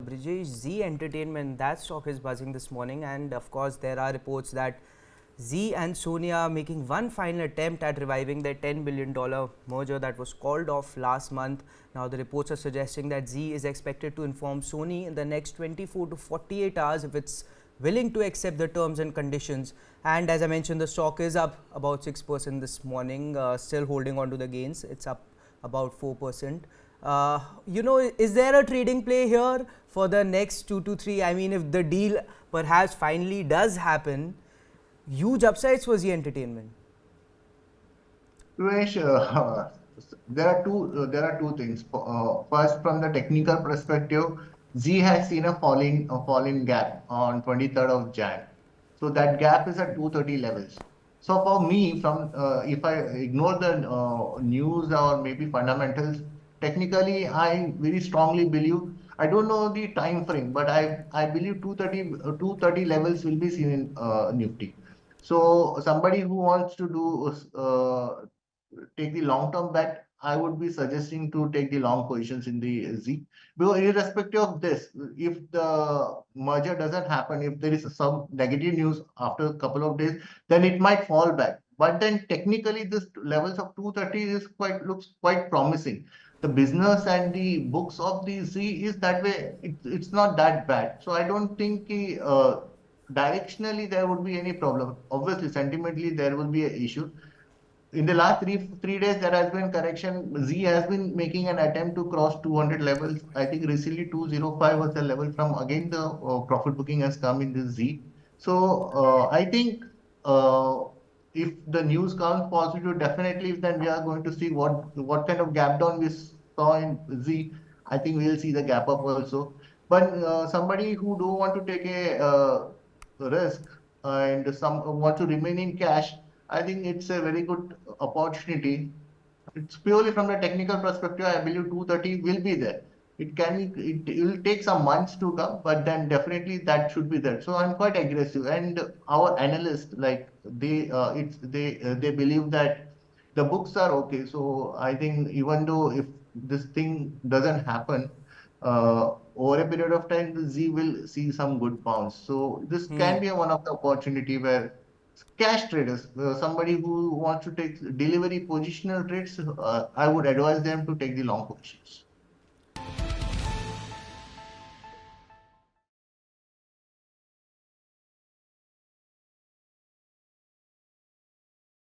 Brijesh, Zee Entertainment, that stock is buzzing this morning, and of course, there are reports that Zee and Sony are making one final attempt at reviving their $10 billion merger that was called off last month. Now, the reports are suggesting that Zee is expected to inform Sony in the next 24 to 48 hours if it's willing to accept the terms and conditions. And as I mentioned, the stock is up about 6% this morning, still holding on to the gains. It's up about 4%. Is there a trading play here for the next 2 to 3? I mean, if the deal perhaps finally does happen, huge upsides for Zee Entertainment. Suyash, there are two things. First, from the technical perspective, Z has seen a falling gap on 23rd of Jan. So that gap is at 230 levels. So for me, from if I ignore the news or maybe fundamentals, technically I very strongly believe. I don't know the time frame, but I believe 230 levels will be seen in Nifty. So somebody who wants to do take the long term bet, I would be suggesting to take the long positions in the Z. Because irrespective of this, if the merger doesn't happen, if there is some negative news after a couple of days, then it might fall back. But then technically, this levels of 230 looks quite promising. The business and the books of the Z is that way. It's not that bad. So I don't think directionally there would be any problem. Obviously, sentimentally there will be an issue. In the last three days, there has been correction. Z has been making an attempt to cross 200 levels. I think recently 205 was the level from again the profit booking has come in this Z. So I think uh, if the news comes positive, definitely then we are going to see what kind of gap down we saw in Z. I think we'll see the gap up also. But somebody who don't want to take a risk and some want to remain in cash, I think it's a very good opportunity. It's purely from the technical perspective. I believe 230 will be there. It will take some months to come, but then definitely that should be there. So I'm quite aggressive, and our analysts like they believe that the books are okay. So I think even though if this thing doesn't happen, over a period of time, the Z will see some good bounce. So this can be one of the opportunity where cash traders, somebody who wants to take delivery positional trades, I would advise them to take the long positions.